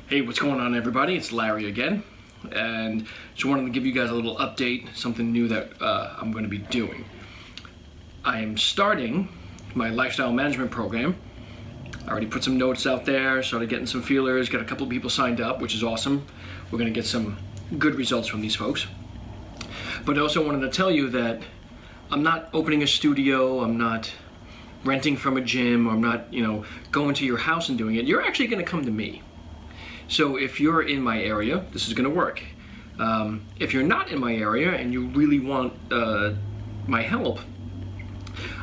Hey, what's going on, everybody? It's Larry again, and just wanted to give you guys a little update, something new that I'm going to be doing. I am starting my lifestyle management program. I already put some notes out there, started getting some feelers, got a couple of people signed up, which is awesome. We're going to get some good results from these folks. But I also wanted to tell you that I'm not opening a studio, I'm not renting from a gym, or I'm not, going to your house and doing it. You're actually going to come to me. So if you're in my area, this is going to work. If you're not in my area and you really want my help,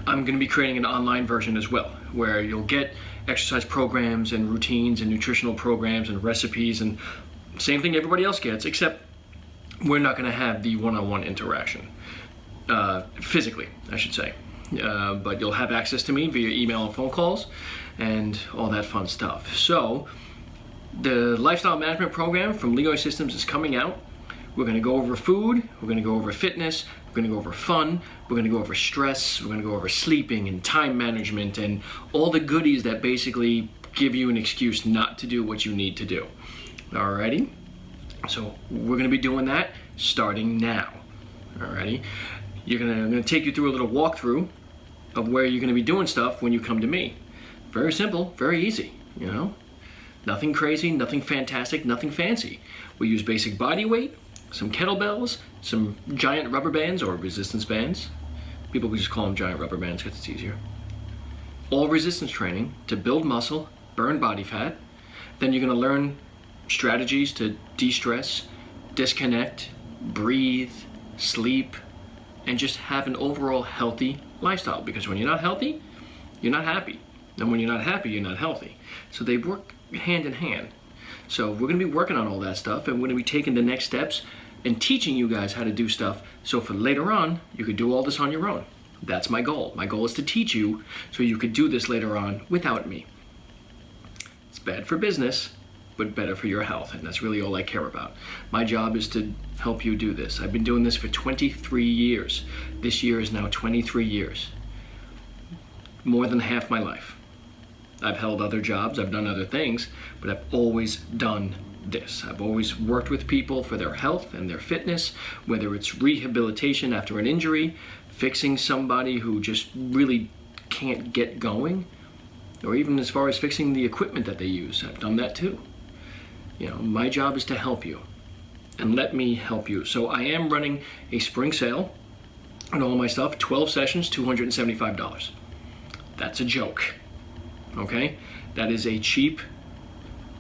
I'm going to be creating an online version as well, where you'll get exercise programs and routines and nutritional programs and recipes and same thing everybody else gets, except we're not going to have the one-on-one interaction, physically, I should say. But you'll have access to me via email and phone calls and all that fun stuff. So the lifestyle management program from Ligoi Systems is coming out. We're going to go over food, we're going to go over fitness, we're going to go over fun, we're going to go over stress, we're going to go over sleeping and time management and all the goodies that basically give you an excuse not to do what you need to do. Alrighty? So we're going to be doing that starting now. Alrighty? I'm going to take you through a little walkthrough of where you're going to be doing stuff when you come to me. Very simple, very easy, Nothing crazy, nothing fantastic, nothing fancy. We use basic body weight, some kettlebells, some giant rubber bands or resistance bands. People just call them giant rubber bands because it's easier. All resistance training to build muscle, burn body fat. Then you're going to learn strategies to de-stress, disconnect, breathe, sleep, and just have an overall healthy lifestyle. Because when you're not healthy, you're not happy. And when you're not happy, you're not healthy. So they work hand in hand. So we're going to be working on all that stuff, and we're going to be taking the next steps and teaching you guys how to do stuff so for later on you could do all this on your own. That's my goal. My goal is to teach you so you could do this later on without me. It's bad for business, but better for your health, and that's really all I care about. My job is to help you do this. I've been doing this for 23 years. This year is now 23 years. More than half my life. I've held other jobs, I've done other things, but I've always done this. I've always worked with people for their health and their fitness, whether it's rehabilitation after an injury, fixing somebody who just really can't get going, or even as far as fixing the equipment that they use. I've done that too. My job is to help you, and let me help you. So I am running a spring sale on all my stuff, 12 sessions, $275. That's a joke. Okay? That is it's cheap.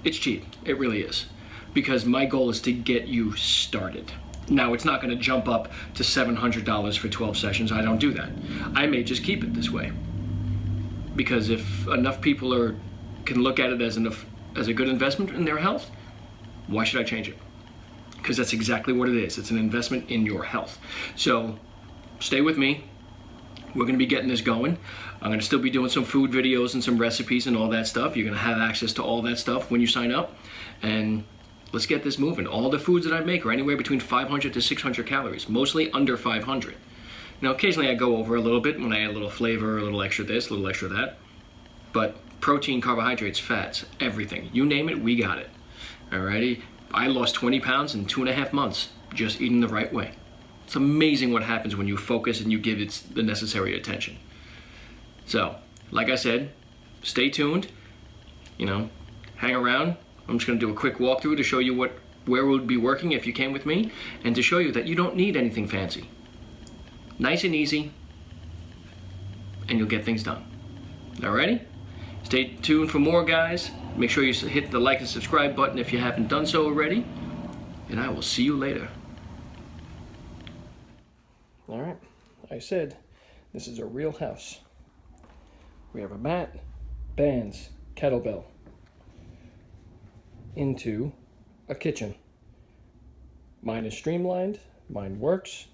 It really is. Because my goal is to get you started. Now, it's not going to jump up to $700 for 12 sessions. I don't do that. I may just keep it this way. Because if enough people can look at it as a good investment in their health, why should I change it? Because that's exactly what it is. It's an investment in your health. So, stay with me. We're going to be getting this going. I'm going to still be doing some food videos and some recipes and all that stuff. You're going to have access to all that stuff when you sign up. And let's get this moving. All the foods that I make are anywhere between 500 to 600 calories, mostly under 500. Now, occasionally I go over a little bit when I add a little flavor, a little extra this, a little extra that. But protein, carbohydrates, fats, everything. You name it, we got it. Alrighty? I lost 20 pounds in 2.5 months just eating the right way. It's amazing what happens when you focus and you give it the necessary attention. So, like I said, stay tuned, hang around. I'm just going to do a quick walkthrough to show you where we'll be working if you came with me, and to show you that you don't need anything fancy. Nice and easy, and you'll get things done. Alrighty? Stay tuned for more, guys. Make sure you hit the like and subscribe button if you haven't done so already, and I will see you later. Alright, I said this is a real house. We have a mat, bands, kettlebell, into a kitchen. Mine is streamlined, mine works,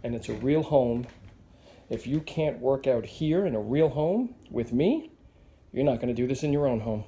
and it's a real home. If you can't work out here in a real home with me, you're not going to do this in your own home.